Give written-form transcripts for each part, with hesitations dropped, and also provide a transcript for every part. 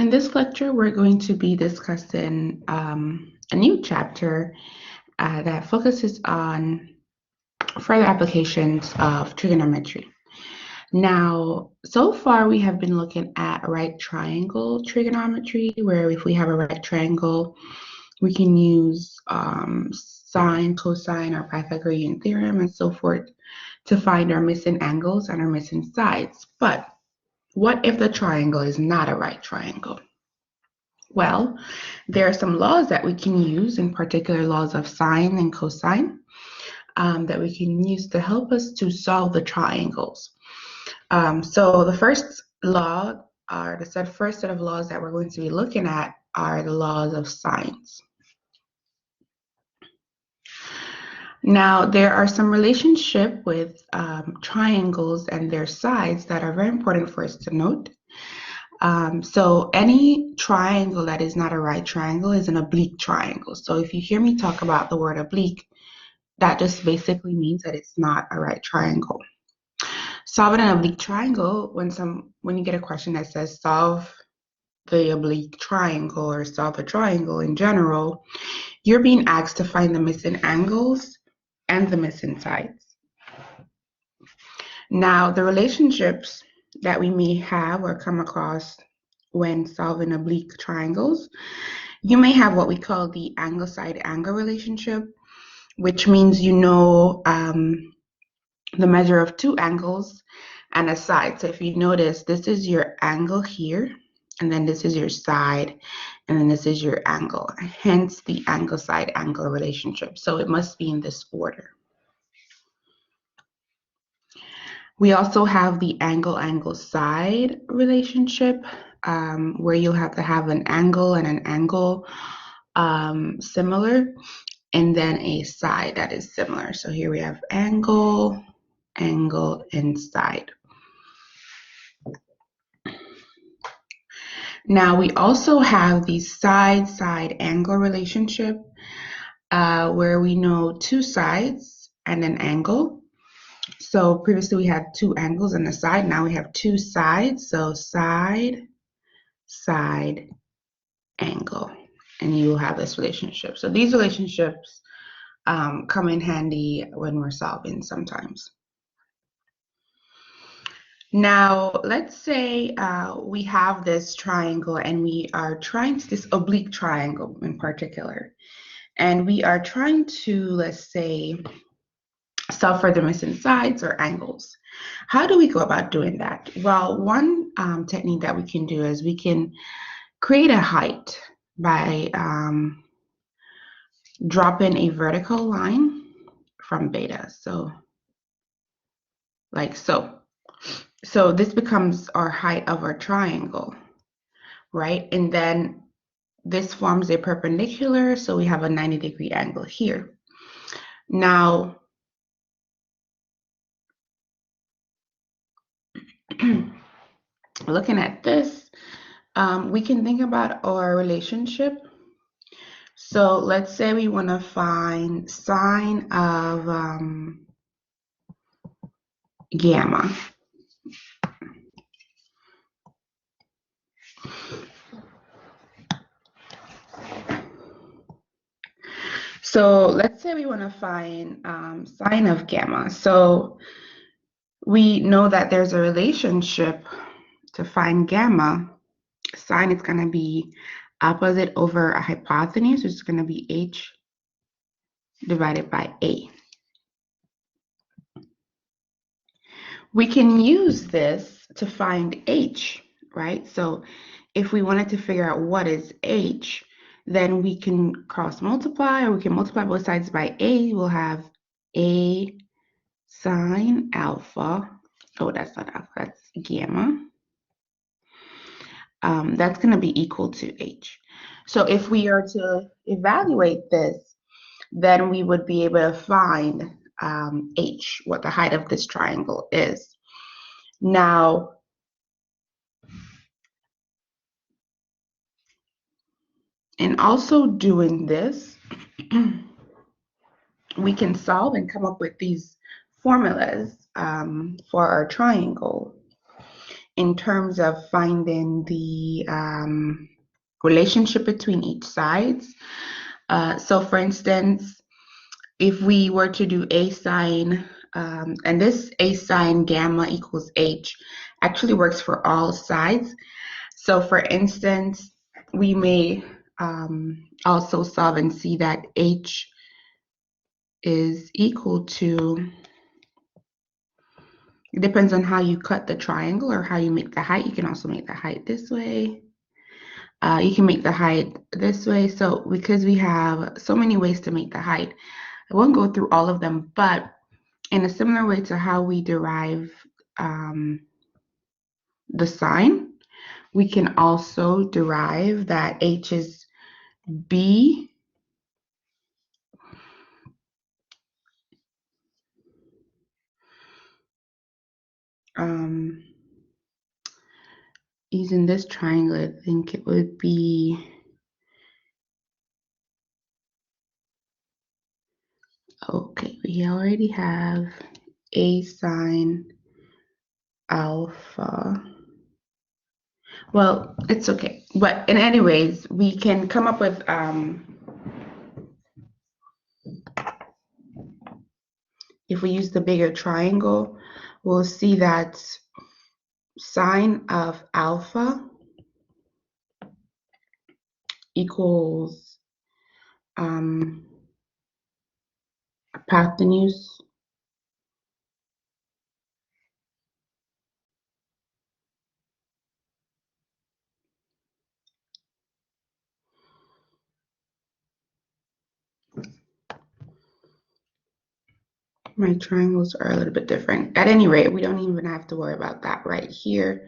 In this lecture, we're going to be discussing a new chapter that focuses on further applications of trigonometry. Now, so far we have been looking at right triangle trigonometry, where if we have a right triangle, we can use sine, cosine, or Pythagorean theorem, and so forth to find our missing angles and our missing sides. But what if the triangle is not a right triangle? Well, there are some laws that we can use, in particular laws of sine and cosine, that we can use to help us to solve the triangles. So the first law, or the first set of laws that we're going to be looking at, are the laws of sines. Now, there are some relationship with triangles and their sides that are very important for us to note. So any triangle that is not a right triangle is an oblique triangle. So if you hear me talk about the word oblique, that just basically means that it's not a right triangle. Solving an oblique triangle, when you get a question that says solve the oblique triangle or solve a triangle in general, you're being asked to find the missing angles and the missing sides. Now, the relationships that we may have or come across when solving oblique triangles, you may have what we call the angle-side angle relationship, which means you know the measure of two angles and a side. So if you notice, this is your angle here, and then this is your side, and then this is your angle, hence the angle-side angle relationship. So it must be in this order. We also have the angle-angle-side relationship, where you'll have to have an angle and an angle similar, and then a side that is similar. So here we have angle, angle, and side. Now we also have the side-side angle relationship, where we know two sides and an angle. So previously we had two angles and a side. Now we have two sides. So side, side, angle. And you will have this relationship. So these relationships come in handy when we're solving sometimes. Now, let's say we have this triangle and we are trying to, this oblique triangle in particular, and we are trying to, let's say, solve for the missing sides or angles. How do we go about doing that? Well, one technique that we can do is we can create a height by dropping a vertical line from beta. So, like so. So this becomes our height of our triangle, right? And then this forms a perpendicular, so we have a 90-degree angle here. Now, looking at this, we can think about our relationship. So let's say we want to find sine of gamma. So let's say we want to find sine of gamma. So we know that there's a relationship to find gamma. Sine is going to be opposite over a hypotenuse, which is going to be h divided by a. We can use this to find h, right? So if we wanted to figure out what is h, then we can cross multiply, or we can multiply both sides by a. We'll have a sine alpha. Oh, that's not alpha, that's gamma. That's going to be equal to h. So if we are to evaluate this, then we would be able to find h, what the height of this triangle is. Now, in also doing this, we can solve and come up with these formulas for our triangle. in terms of finding the relationship between each sides. So for instance, if we were to do a sine, and this a sine gamma equals h actually works for all sides. So for instance, we may also solve and see that h is equal to, it depends on how you cut the triangle or how you make the height. You can also make the height this way. You can make the height this way. So because we have so many ways to make the height, I won't go through all of them, but in a similar way to how we derive the sine, we can also derive that h is b using this triangle. I think it would be, okay, we already have a sine alpha. Well, it's okay. But in anyways, we can come up with, if we use the bigger triangle, we'll see that sine of alpha equals hypotenuse my triangles are a little bit different. At any rate, we don't even have to worry about that right here.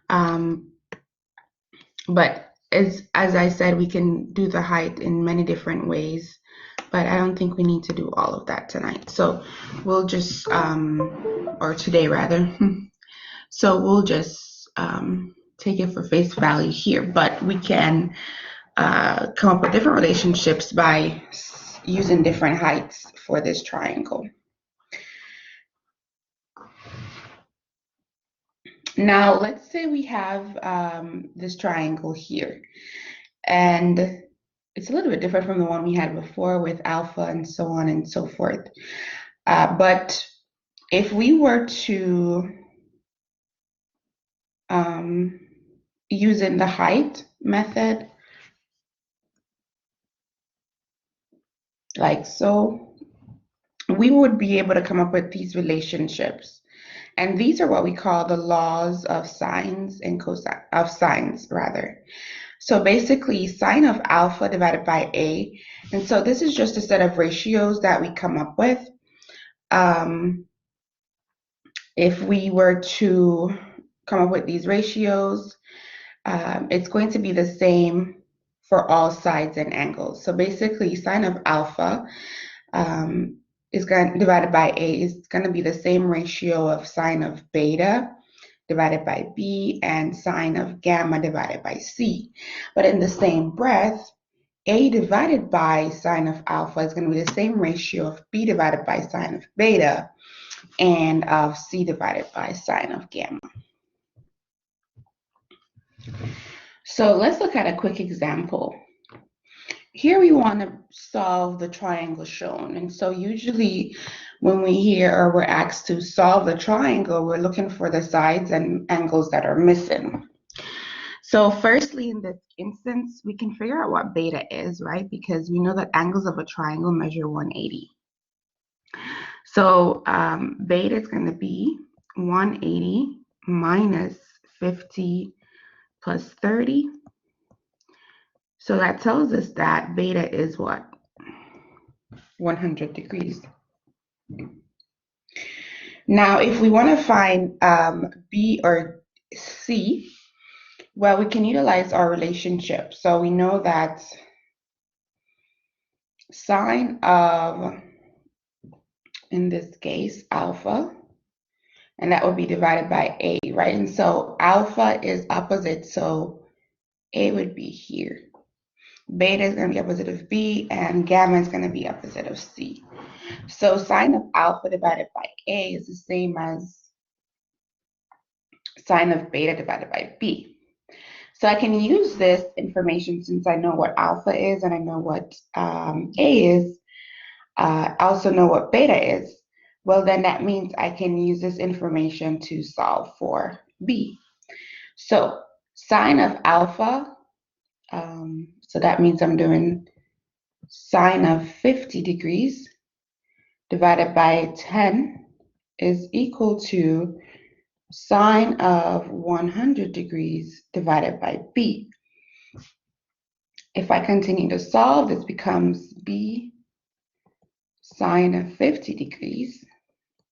But as I said, we can do the height in many different ways, but I don't think we need to do all of that tonight. So we'll just, or today rather. So we'll just take it for face value here, but we can come up with different relationships by using different heights for this triangle. Now, let's say we have this triangle here, and it's a little bit different from the one we had before with alpha and so on and so forth. But if we were to using the height method, like so, we would be able to come up with these relationships. And these are what we call the laws of sines and cosine, of sines rather. So basically sine of alpha divided by a, and so this is just a set of ratios that we come up with. If we were to come up with these ratios, it's going to be the same for all sides and angles. So basically sine of alpha is going divided by a is going to be the same ratio of sine of beta divided by b and sine of gamma divided by c. But in the same breath, a divided by sine of alpha is going to be the same ratio of b divided by sine of beta and of c divided by sine of gamma. So let's look at a quick example. Here we want to solve the triangle shown. And so usually when we hear or we're asked to solve the triangle, we're looking for the sides and angles that are missing. So firstly, in this instance, we can figure out what beta is, right? Because we know that angles of a triangle measure 180. So beta is going to be 180 minus 50 plus 30. So that tells us that beta is what? 100 degrees. Now, if we want to find B or C, well, we can utilize our relationship. So we know that sine of, in this case, alpha, and that would be divided by A, right? And so alpha is opposite, so A would be here. Beta is going to be opposite of B, and gamma is going to be opposite of C. So sine of alpha divided by A is the same as sine of beta divided by b. So I can use this information since I know what alpha is and I know what A is. I also know what beta is. Well, then that means I can use this information to solve for B. So sine of alpha, so that means I'm doing sine of 50 degrees divided by 10 is equal to sine of 100 degrees divided by B. If I continue to solve, this becomes B sine of 50 degrees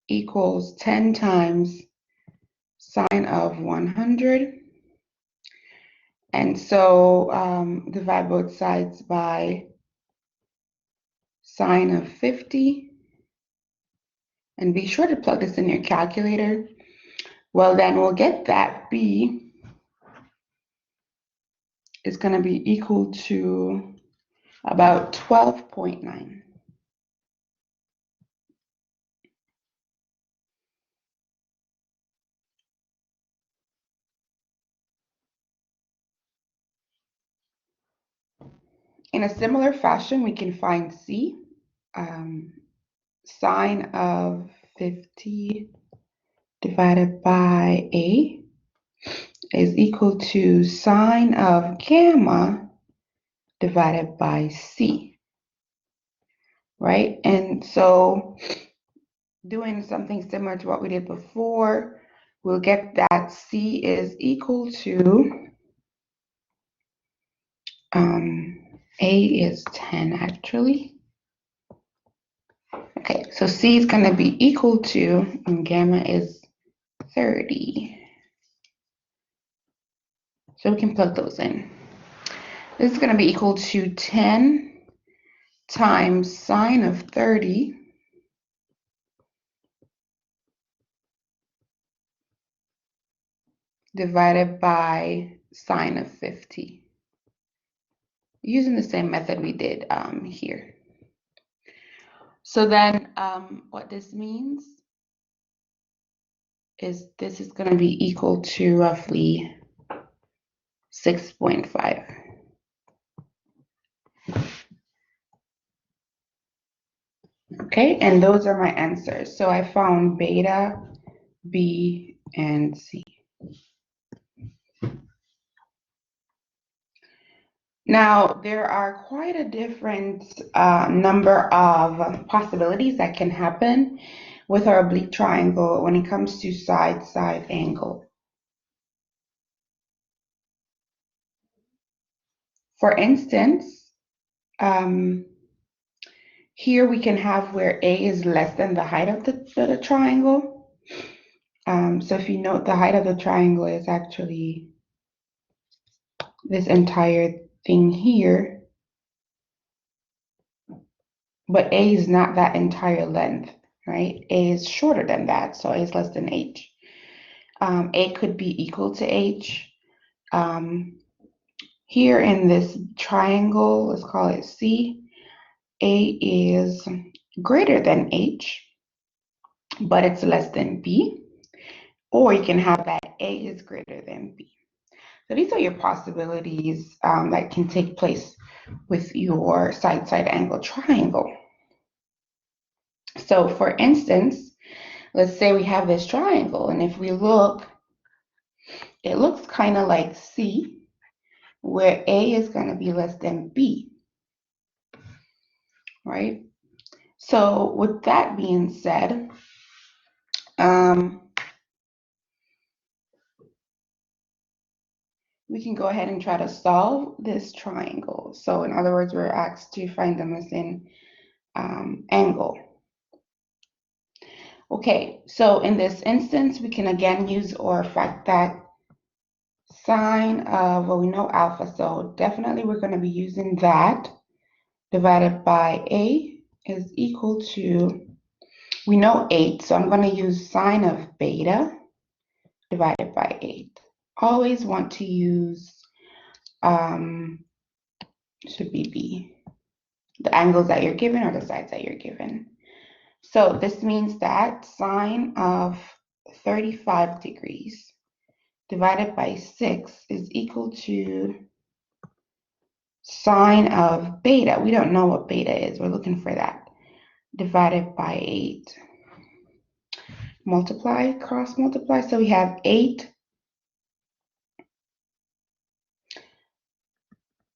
equals 10 times sine of 100. And so divide both sides by sine of 50. And be sure to plug this in your calculator. Well, then we'll get that B is going to be equal to about 12.9. In a similar fashion, we can find C. Sine of 50 divided by A is equal to sine of gamma divided by C, right? And so doing something similar to what we did before, we'll get that C is equal to, A is 10 actually. Okay, so C is going to be equal to, and gamma is 30. So we can plug those in. This is going to be equal to 10 times sine of 30 divided by sine of 50. Using the same method we did here. So then what this means is this is going to be equal to roughly 6.5. Okay, and those are my answers. So I found beta, B, and C. Now, there are quite a different number of possibilities that can happen with our oblique triangle when it comes to side-side angle. For instance, here we can have where A is less than the height of the triangle. So if you note, the height of the triangle is actually this entire thing here, but A is not that entire length, right? A is shorter than that, so A is less than H. A could be equal to H. Here in this triangle, let's call it C, A is greater than H, but it's less than B. Or you can have that A is greater than B. So these are your possibilities that can take place with your side-side angle triangle. So for instance, let's say we have this triangle, and if we look, it looks kind of like C, where A is going to be less than B, right? So with that being said, we can go ahead and try to solve this triangle. So in other words, we're asked to find the missing angle. Okay, so in this instance, we can again use or fact that sine of, well, we know alpha, so definitely we're going to be using that divided by A is equal to, we know 8, so I'm going to use sine of beta divided by 8. Always want to use, should be B, the angles that you're given or the sides that you're given. So this means that sine of 35 degrees divided by 6 is equal to sine of beta. We don't know what beta is. We're looking for that. Divided by 8. Multiply, cross multiply. So we have 8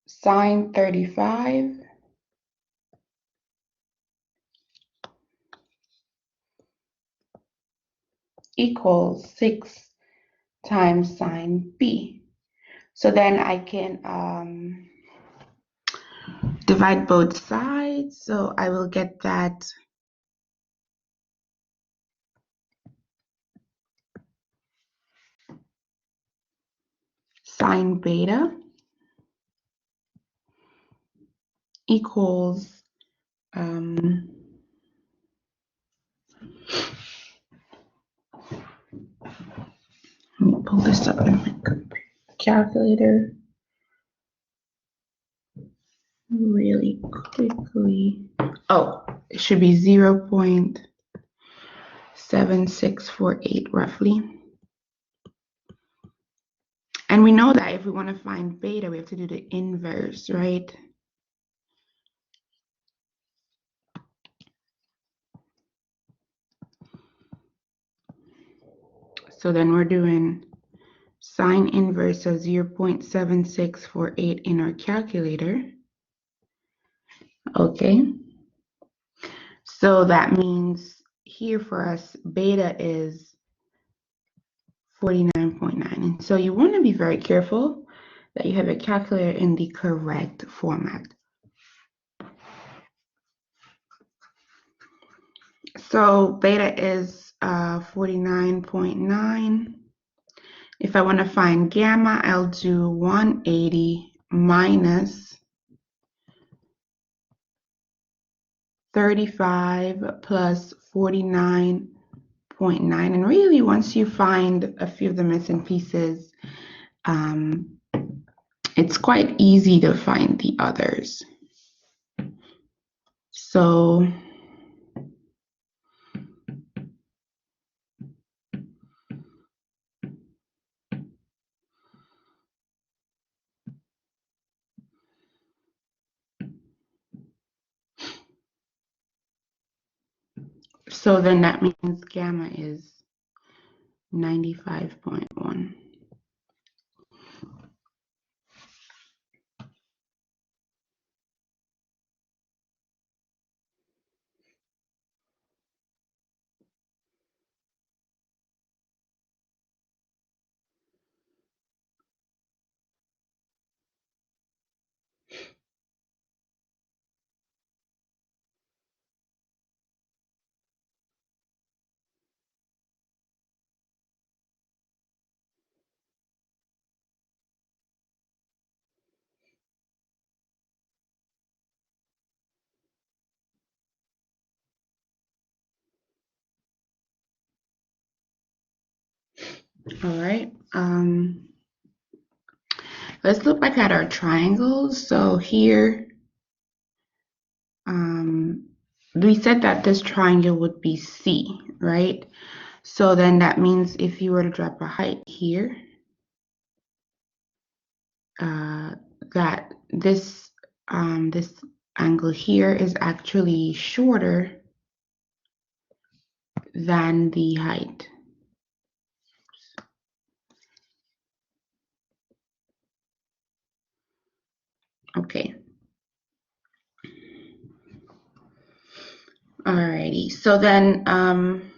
sine 35 equals 6 times sine b. So then I can divide both sides. So I will get that sine beta equals let me pull this up in my calculator really quickly. Oh, it should be 0.7648 roughly. And we know that if we want to find beta, we have to do the inverse, right? So then we're doing sine inverse of 0.7648 in our calculator. Okay. So that means here for us, beta is 49.9. And so you want to be very careful that you have a calculator in the correct format. So beta is 49.9. If I want to find gamma, I'll do 180 minus 35 plus 49.9. And really, once you find a few of the missing pieces, it's quite easy to find the others. So then that means gamma is 95.1. All right. Let's look back at our triangles. So here, we said that this triangle would be C, right? So then that means if you were to drop a height here, that this angle here is actually shorter than the height. Okay. Alrighty. So then I'm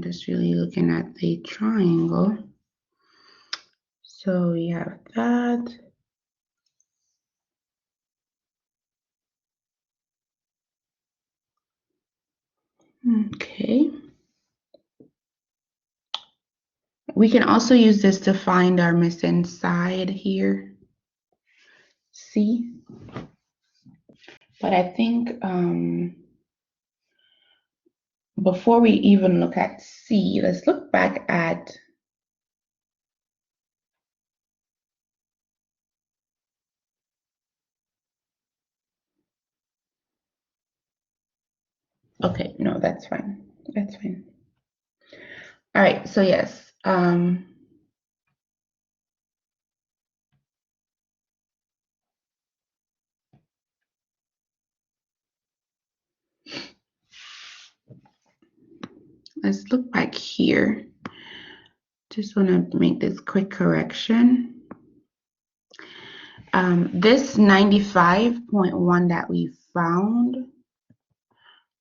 just really looking at the triangle. So we have that. Okay. We can also use this to find our missing side here, C. But I think before we even look at C, let's look back at Okay, no, that's fine. That's fine. All right, so yes. Let's look back here. Just want to make this quick correction. This 95.1 that we found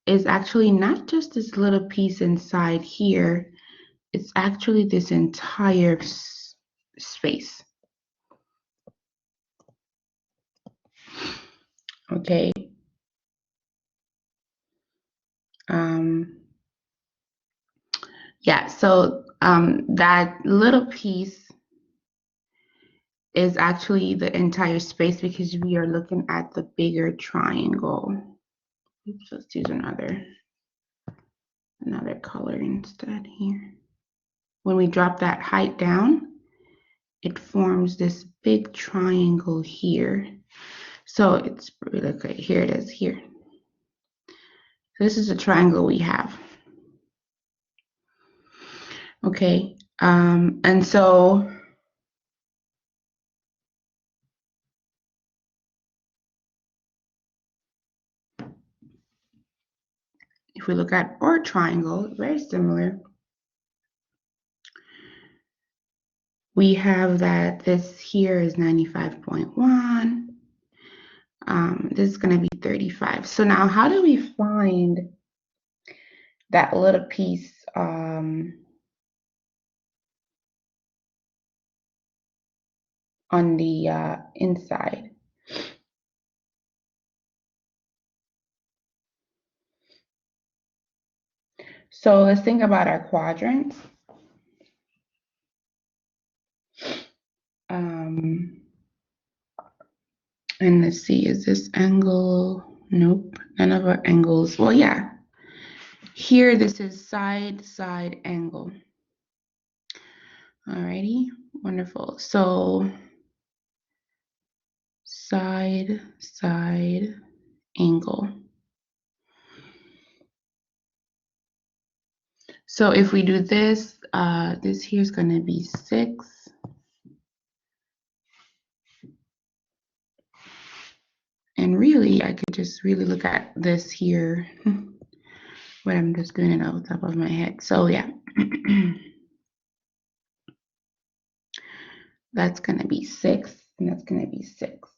is actually not just this little piece inside here. It's actually this entire space. Okay. Yeah, so that little piece is actually the entire space because we are looking at the bigger triangle. Oops, let's use another color instead here. When we drop that height down, it forms this big triangle here. So it's really okay. Here it is here. So this is a triangle we have. Okay, and so if we look at our triangle, very similar. We have that this here is 95.1. This is going to be 35. So now how do we find that little piece on the inside? So let's think about our quadrants. And let's see, is this angle? Nope, none of our angles. Well, yeah. Here, this is side angle. Alrighty, wonderful. So side angle. So if we do this, this here is going to be 6. And really, I could just really look at this here, but I'm just doing it off the top of my head. So yeah, that's going to be 6, and that's going to be 6.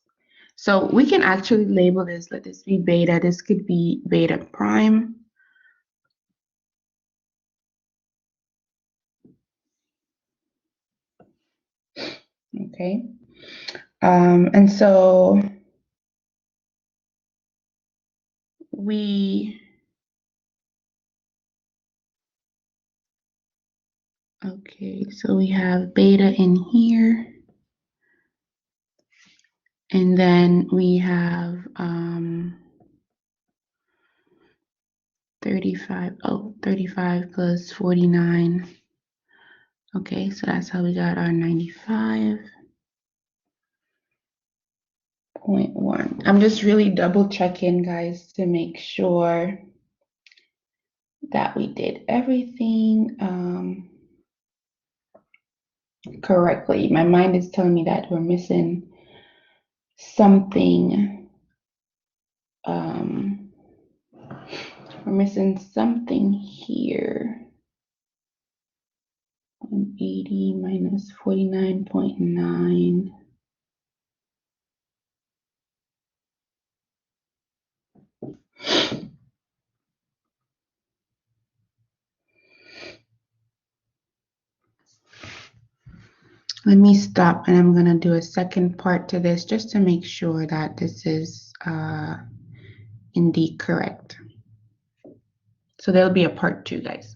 So we can actually label this, let this be beta. This could be beta prime. Okay. And so we, okay, so we have beta in here. And then we have 35 plus 49. Okay, so that's how we got our 95.1. I'm just really double checking, guys, to make sure that we did everything correctly. My mind is telling me that we're missing something. We're missing something here. 180 minus 49.9. Let me stop, and I'm going to do a second part to this just to make sure that this is indeed correct. So there'll be a part 2, guys.